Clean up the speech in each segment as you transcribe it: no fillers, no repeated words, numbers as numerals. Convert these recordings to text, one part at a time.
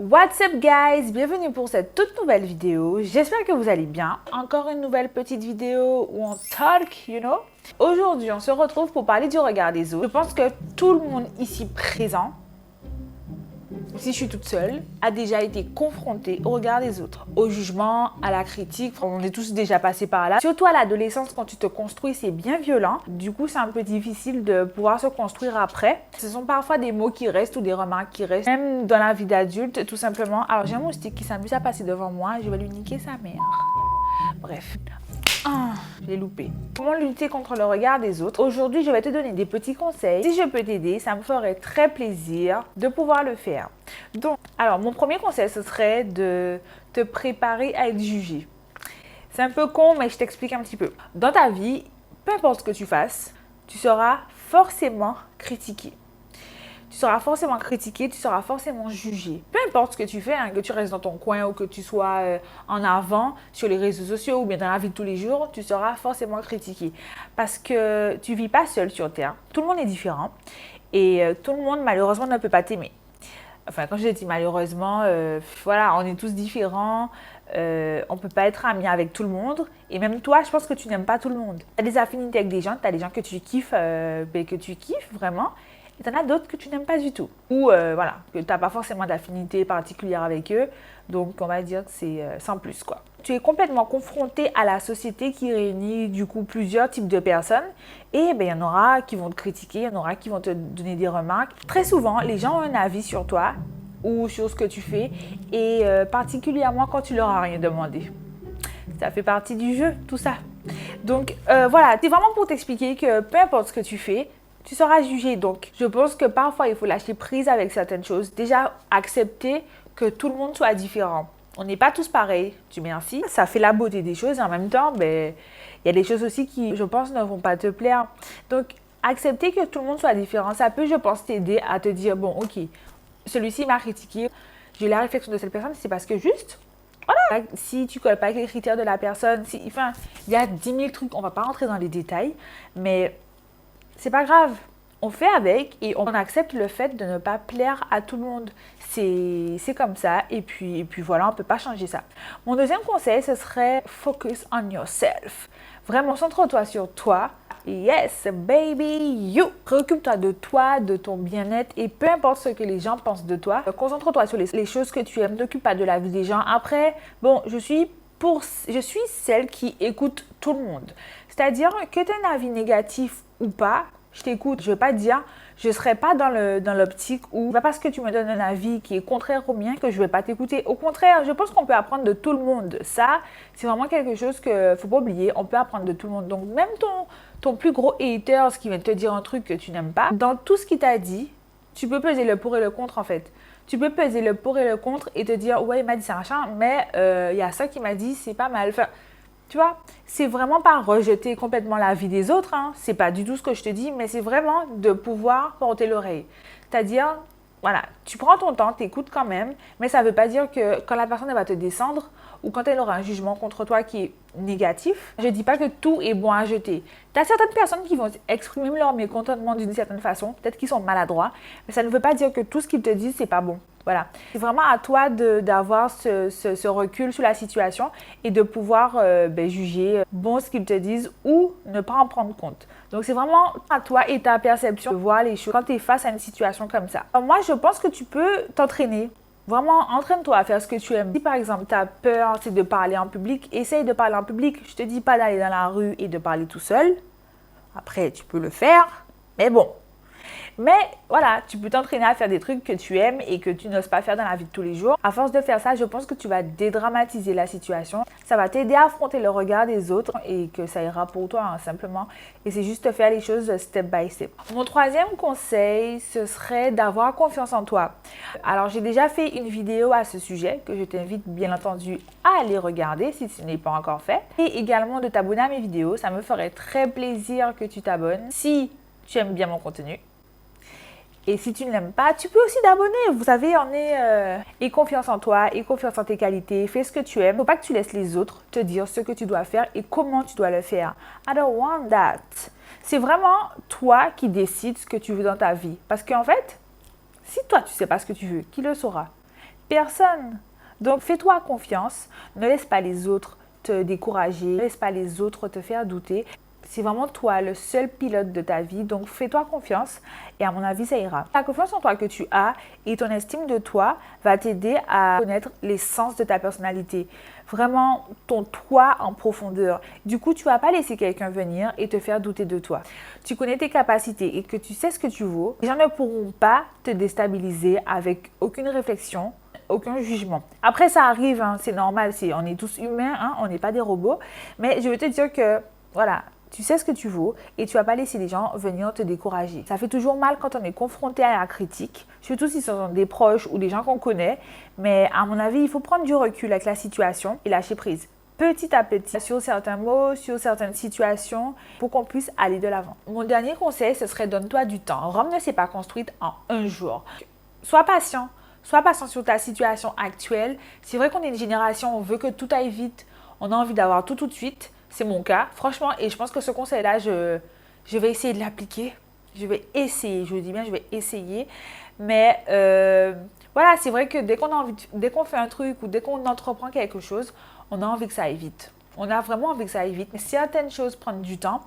What's up guys, bienvenue pour cette toute nouvelle vidéo, j'espère que vous allez bien. Encore une nouvelle petite vidéo où on talk, you know. Aujourd'hui, on se retrouve pour parler du regard des autres. Je pense que tout le monde ici présent, si je suis toute seule, a déjà été confronté au regard des autres, au jugement, à la critique. On est tous déjà passés par là. Surtout à l'adolescence, quand tu te construis, c'est bien violent. Du coup, c'est un peu difficile de pouvoir se construire après. Ce sont parfois des mots qui restent ou des remarques qui restent, même dans la vie d'adulte, tout simplement. Alors, j'ai un moustique qui s'amuse à passer devant moi. Je vais lui niquer sa mère. Bref. Je l'ai loupé. Comment lutter contre le regard des autres? Aujourd'hui, je vais te donner des petits conseils. Si je peux t'aider, ça me ferait très plaisir de pouvoir le faire. Donc, alors, mon premier conseil, ce serait de te préparer à être jugé. C'est un peu con, mais je t'explique un petit peu. Dans ta vie, peu importe ce que tu fasses, tu seras forcément critiqué. Tu seras forcément critiqué, tu seras forcément jugé. Peu importe ce que tu fais, hein, que tu restes dans ton coin ou que tu sois en avant sur les réseaux sociaux ou bien dans la vie de tous les jours, tu seras forcément critiqué. Parce que tu ne vis pas seul sur Terre. Tout le monde est différent et tout le monde, malheureusement, ne peut pas t'aimer. Enfin, quand je dis malheureusement, voilà, on est tous différents. On ne peut pas être ami avec tout le monde. Et même toi, je pense que tu n'aimes pas tout le monde. Tu as des affinités avec des gens, tu as des gens que tu kiffes, vraiment. Et t'en as d'autres que tu n'aimes pas du tout. Ou voilà, que tu n'as pas forcément d'affinité particulière avec eux. Donc, on va dire que c'est sans plus, quoi. Tu es complètement confronté à la société qui réunit du coup plusieurs types de personnes. Et il y en aura qui vont te critiquer, il y en aura qui vont te donner des remarques. Très souvent, les gens ont un avis sur toi ou sur ce que tu fais. Et particulièrement quand tu leur as rien demandé. Ça fait partie du jeu, tout ça. Donc, voilà, c'est vraiment pour t'expliquer que peu importe ce que tu fais, tu seras jugé. Donc, je pense que parfois, il faut lâcher prise avec certaines choses. Déjà, accepter que tout le monde soit différent. On n'est pas tous pareils, tu merci. Ça fait la beauté des choses et en même temps, il y a des choses aussi qui, je pense, ne vont pas te plaire. Donc, accepter que tout le monde soit différent, ça peut, je pense, t'aider à te dire, bon, ok, celui-ci m'a critiqué. J'ai eu la réflexion de cette personne, c'est parce que juste, voilà, si tu ne colles pas avec les critères de la personne, enfin, il y a 10 000 trucs, on ne va pas rentrer dans les détails, mais c'est pas grave, on fait avec et on accepte le fait de ne pas plaire à tout le monde. C'est comme ça et puis voilà, on ne peut pas changer ça. Mon deuxième conseil, ce serait focus on yourself. Vraiment, centre-toi sur toi. Yes, baby, you. Préoccupe-toi de toi, de ton bien-être et peu importe ce que les gens pensent de toi. Concentre-toi sur les choses que tu aimes, t'occupe pas de la vie des gens. Après, bon, je suis celle qui écoute tout le monde. C'est-à-dire que tu aies un avis négatif ou pas, je t'écoute. Je ne veux pas dire, je ne serai pas dans l'optique où, parce que tu me donnes un avis qui est contraire au mien, que je ne vais pas t'écouter. Au contraire, je pense qu'on peut apprendre de tout le monde. Ça, c'est vraiment quelque chose qu'il ne faut pas oublier. On peut apprendre de tout le monde. Donc, même ton plus gros hater, qui vient te dire un truc que tu n'aimes pas, dans tout ce qu'il t'a dit, tu peux peser le pour et le contre, en fait. Tu peux peser le pour et le contre et te dire, ouais, il m'a dit ça, machin, mais il y a ça qui m'a dit, c'est pas mal. Enfin, tu vois, c'est vraiment pas rejeter complètement la vie des autres, hein. C'est pas du tout ce que je te dis, mais c'est vraiment de pouvoir porter l'oreille. C'est-à-dire, voilà, tu prends ton temps, t'écoutes quand même, mais ça veut pas dire que quand la personne elle va te descendre ou quand elle aura un jugement contre toi qui est négatif, je dis pas que tout est bon à jeter. Tu as certaines personnes qui vont exprimer leur mécontentement d'une certaine façon, peut-être qu'ils sont maladroits, mais ça ne veut pas dire que tout ce qu'ils te disent, c'est pas bon. Voilà. C'est vraiment à toi d'avoir ce recul sur la situation et de pouvoir juger bon ce qu'ils te disent ou ne pas en prendre compte. Donc, c'est vraiment à toi et ta perception de voir les choses quand tu es face à une situation comme ça. Alors, moi, je pense que tu peux t'entraîner. Vraiment, entraîne-toi à faire ce que tu aimes. Si par exemple, tu as peur, c'est de parler en public, essaye de parler en public. Je ne te dis pas d'aller dans la rue et de parler tout seul. Après, tu peux le faire, mais bon. Mais voilà, tu peux t'entraîner à faire des trucs que tu aimes et que tu n'oses pas faire dans la vie de tous les jours. À force de faire ça, je pense que tu vas dédramatiser la situation. Ça va t'aider à affronter le regard des autres et que ça ira pour toi, hein, simplement. Et c'est juste faire les choses step by step. Mon troisième conseil, ce serait d'avoir confiance en toi. Alors, j'ai déjà fait une vidéo à ce sujet que je t'invite bien entendu à aller regarder si ce n'est pas encore fait. Et également de t'abonner à mes vidéos. Ça me ferait très plaisir que tu t'abonnes si tu aimes bien mon contenu. Et si tu ne l'aimes pas, tu peux aussi t'abonner. Vous savez, on est... Aie confiance en toi, aie confiance en tes qualités, fais ce que tu aimes. Il ne faut pas que tu laisses les autres te dire ce que tu dois faire et comment tu dois le faire. I don't want that. C'est vraiment toi qui décides ce que tu veux dans ta vie. Parce qu'en fait, si toi, tu ne sais pas ce que tu veux, qui le saura? personne. Donc, fais-toi confiance. Ne laisse pas les autres te décourager. Ne laisse pas les autres te faire douter. C'est vraiment toi le seul pilote de ta vie. Donc, fais-toi confiance et à mon avis, ça ira. La confiance en toi que tu as et ton estime de toi va t'aider à connaître l'essence de ta personnalité. Vraiment, ton toi en profondeur. Du coup, tu ne vas pas laisser quelqu'un venir et te faire douter de toi. Tu connais tes capacités et que tu sais ce que tu vaux. Les gens ne pourront pas te déstabiliser avec aucune réflexion, aucun jugement. Après, ça arrive, hein, c'est normal, on est tous humains, hein, on n'est pas des robots. Mais je veux te dire que, voilà, tu sais ce que tu vaux et tu ne vas pas laisser les gens venir te décourager. Ça fait toujours mal quand on est confronté à la critique, surtout si ce sont des proches ou des gens qu'on connaît. Mais à mon avis, il faut prendre du recul avec la situation et lâcher prise. Petit à petit, sur certains mots, sur certaines situations, pour qu'on puisse aller de l'avant. Mon dernier conseil, ce serait donne-toi du temps. Rome ne s'est pas construite en un jour. Sois patient. Sois patient sur ta situation actuelle. C'est vrai qu'on est une génération, on veut que tout aille vite. On a envie d'avoir tout de suite. C'est mon cas, franchement. Et je pense que ce conseil-là, je vais essayer de l'appliquer. Je vais essayer, je vous dis bien, je vais essayer. Mais voilà, c'est vrai que dès qu'on fait un truc ou dès qu'on entreprend quelque chose, on a envie que ça aille vite. On a vraiment envie que ça aille vite. Mais certaines choses prennent du temps.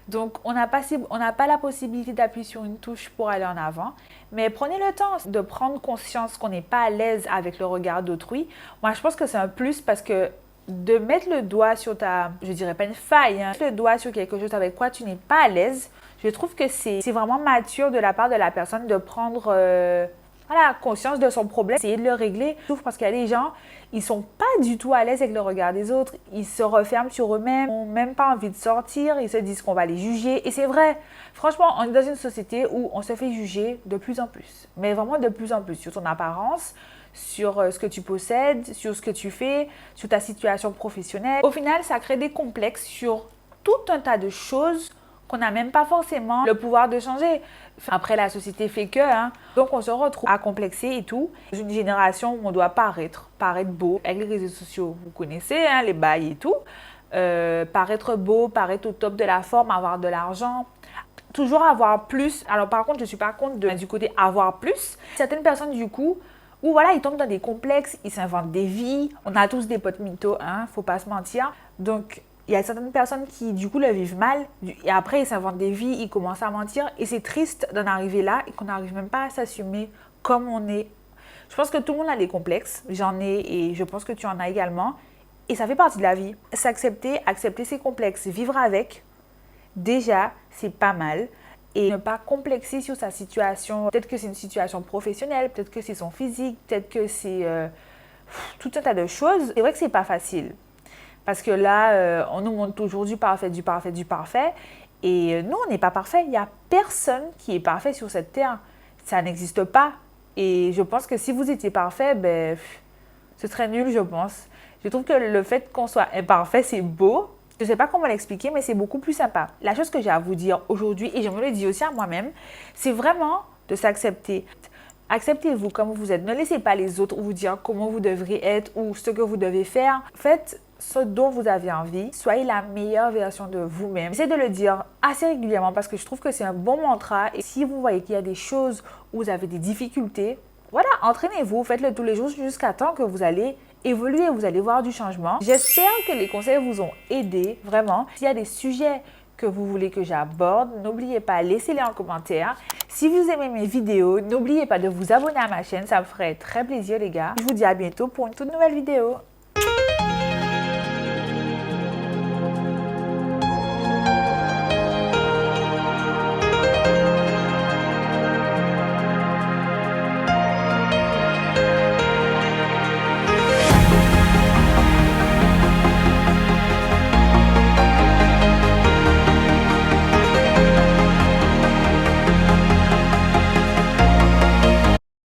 Donc, on n'a pas la possibilité d'appuyer sur une touche pour aller en avant. Mais prenez le temps de prendre conscience qu'on n'est pas à l'aise avec le regard d'autrui. Moi, je pense que c'est un plus parce que de mettre le doigt sur je dirais pas une faille, hein, le doigt sur quelque chose avec quoi tu n'es pas à l'aise, je trouve que c'est vraiment mature de la part de la personne de prendre voilà, conscience de son problème, essayer de le régler. Je trouve parce qu'il y a des gens, ils sont pas du tout à l'aise avec le regard des autres, ils se referment sur eux-mêmes, ils n'ont même pas envie de sortir, ils se disent qu'on va les juger. Et c'est vrai, franchement, on est dans une société où on se fait juger de plus en plus, mais vraiment de plus en plus, sur ton apparence, sur ce que tu possèdes, sur ce que tu fais, sur ta situation professionnelle. Au final, ça crée des complexes sur tout un tas de choses qu'on n'a même pas forcément le pouvoir de changer. Après, la société fait que, hein. Donc on se retrouve à complexer et tout. Dans une génération où on doit paraître beau. Avec les réseaux sociaux, vous connaissez, hein, les bails et tout. Paraître beau, paraître au top de la forme, avoir de l'argent. Toujours avoir plus. Alors par contre, je ne suis pas contre du côté avoir plus. Certaines personnes, du coup, où voilà, ils tombent dans des complexes, ils s'inventent des vies. On a tous des potes mythos, hein, faut pas se mentir. Donc, il y a certaines personnes qui, du coup, le vivent mal. Et après, ils s'inventent des vies, ils commencent à mentir. Et c'est triste d'en arriver là et qu'on n'arrive même pas à s'assumer comme on est. Je pense que tout le monde a des complexes. J'en ai et je pense que tu en as également. Et ça fait partie de la vie. S'accepter, accepter ses complexes, vivre avec, déjà, c'est pas mal. Et ne pas complexer sur sa situation. Peut-être que c'est une situation professionnelle, peut-être que c'est son physique, peut-être que c'est tout un tas de choses. C'est vrai que c'est pas facile. Parce que là, on nous montre toujours du parfait. Et nous, on n'est pas parfait. Il n'y a personne qui est parfait sur cette terre. Ça n'existe pas. Et je pense que si vous étiez parfait, ben, ce serait nul, je pense. Je trouve que le fait qu'on soit imparfait, c'est beau. Je ne sais pas comment l'expliquer, mais c'est beaucoup plus sympa. La chose que j'ai à vous dire aujourd'hui, et je me le dis aussi à moi-même, c'est vraiment de s'accepter. Acceptez-vous comme vous êtes. Ne laissez pas les autres vous dire comment vous devriez être ou ce que vous devez faire. Faites ce dont vous avez envie. Soyez la meilleure version de vous-même. Essayez de le dire assez régulièrement parce que je trouve que c'est un bon mantra. Et si vous voyez qu'il y a des choses où vous avez des difficultés, voilà, entraînez-vous, faites-le tous les jours jusqu'à temps que vous allez évoluer, vous allez voir du changement. J'espère que les conseils vous ont aidé, vraiment. S'il y a des sujets que vous voulez que j'aborde, n'oubliez pas, laissez-les en commentaire. Si vous aimez mes vidéos, n'oubliez pas de vous abonner à ma chaîne, ça me ferait très plaisir les gars. Je vous dis à bientôt pour une toute nouvelle vidéo.